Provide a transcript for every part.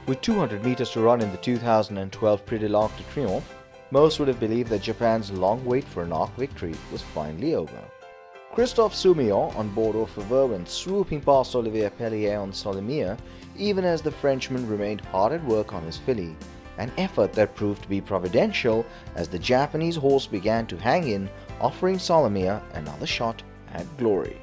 With 200 meters to run in the 2012 Prix de l'Arc de Triomphe, most would have believed that Japan's long wait for an Arc victory was finally over. Christophe Soumillon on board au faveur went swooping past Olivier Pellier on Solemia, even as the Frenchman remained hard at work on his filly, an effort that proved to be providential as the Japanese horse began to hang in, offering Solemia another shot at glory.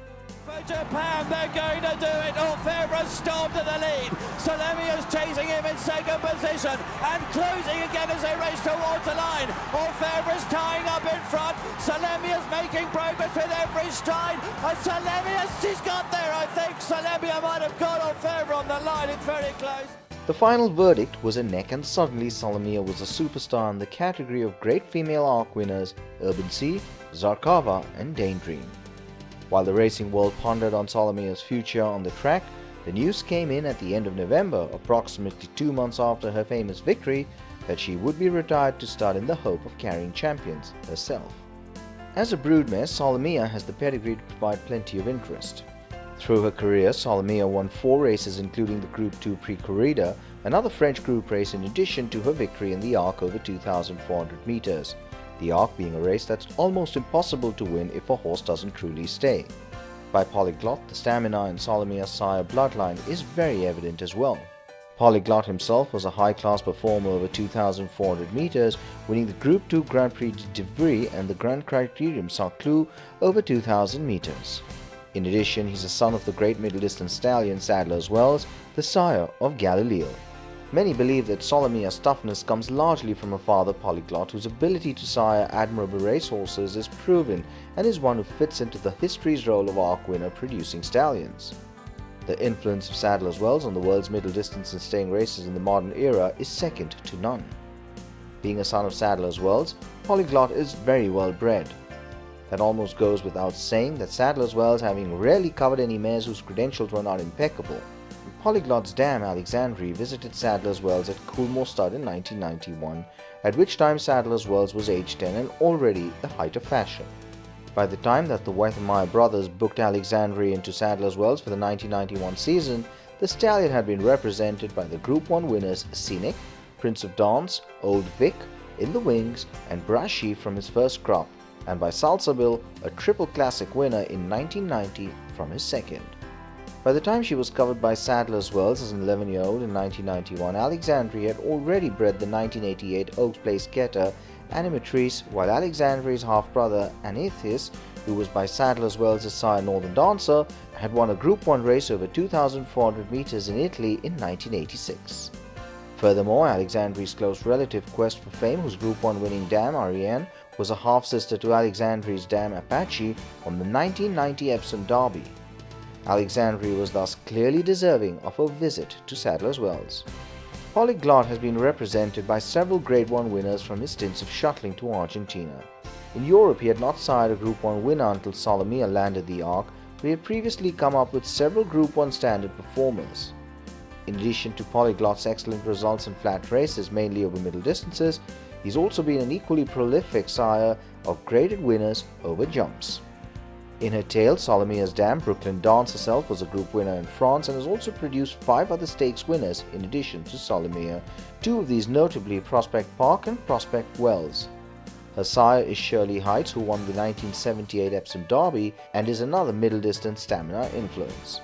For Japan, they're going to do it. Orfevre's stormed to the lead. Solemia's chasing him in second position and closing again as they race towards the line. Orfevre's tying up in front. Solemia's making progress with every stride. And Solemia, she's got there, I think. Solemia might have got Orfevre on the line. It's very close. The final verdict was a neck, and suddenly Solemia was a superstar in the category of great female Arc winners Urban Sea, Zarkava and Daydream. While the racing world pondered on Solemia's future on the track, the news came in at the end of November, approximately 2 months after her famous victory, that she would be retired to start in the hope of carrying champions herself. As a broodmare, Solemia has the pedigree to provide plenty of interest. Through her career, Solemia won 4 races including the Group 2 Prix Corrida, another French group race in addition to her victory in the Arc over 2,400 meters. The Arc being a race that's almost impossible to win if a horse doesn't truly stay. By Polyglot, the stamina in Solemia's sire bloodline is very evident as well. Polyglot himself was a high-class performer over 2,400 meters, winning the Group 2 Grand Prix de Divry and the Grand Criterium Saint-Cloud over 2,000 meters. In addition, he's a son of the great middle-distance stallion Sadler's Wells, the sire of Galileo. Many believe that Solemia's toughness comes largely from her father Polyglot, whose ability to sire admirable racehorses is proven and is one who fits into the history's role of Arc winner producing stallions. The influence of Sadler's Wells on the world's middle distance and staying races in the modern era is second to none. Being a son of Sadler's Wells, Polyglot is very well bred. That almost goes without saying, that Sadler's Wells having rarely covered any mares whose credentials were not impeccable. Polyglot's dam Alexandrie visited Sadler's Wells at Coolmore Stud in 1991, at which time Sadler's Wells was age 10 and already the height of fashion. By the time that the Wethemeyer brothers booked Alexandrie into Sadler's Wells for the 1991 season, the stallion had been represented by the Group 1 winners Scenic, Prince of Dance, Old Vic, In the Wings and Brashy from his first crop, and by Salsabil, a triple classic winner in 1990 from his second. By the time she was covered by Sadler's Wells as an 11-year-old in 1991, Alexandrie had already bred the 1988 Oaks Place getter Animatrice, while Alexandrie's half-brother Anethis, who was by Sadler's Wells' sire Northern Dancer, had won a Group 1 race over 2,400 meters in Italy in 1986. Furthermore, Alexandrie's close relative Quest for Fame, whose Group 1 winning dam Ariane was a half-sister to Alexandrie's dam Apache on the 1990 Epsom Derby. Alexandrie was thus clearly deserving of a visit to Sadler's Wells. Polyglot has been represented by several Grade 1 winners from his stints of shuttling to Argentina. In Europe, he had not sired a Group 1 winner until Solemia landed the Arc, but he had previously come up with several Group 1 standard performers. In addition to Polyglot's excellent results in flat races, mainly over middle distances, he's also been an equally prolific sire of graded winners over jumps. In her tail, Solemia's dam Brooklyn Dance herself was a group winner in France and has also produced 5 other stakes winners in addition to Solemia, 2 of these notably Prospect Park and Prospect Wells. Her sire is Shirley Heights, who won the 1978 Epsom Derby and is another middle distance stamina influence.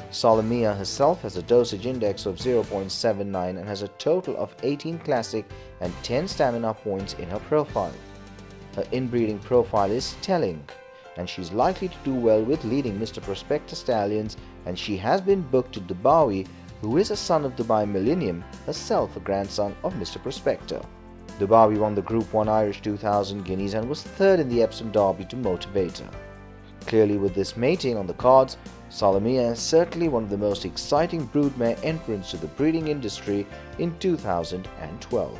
Solemia herself has a dosage index of 0.79 and has a total of 18 classic and 10 stamina points in her profile. Her inbreeding profile is telling, and she's likely to do well with leading Mr. Prospector stallions, and she has been booked to Dubawi, who is a son of Dubai Millennium, herself a grandson of Mr. Prospector. Dubawi won the Group 1 Irish 2000 Guineas and was third in the Epsom Derby to Motivator. Clearly, with this mating on the cards, Solemia is certainly one of the most exciting broodmare entrants to the breeding industry in 2012.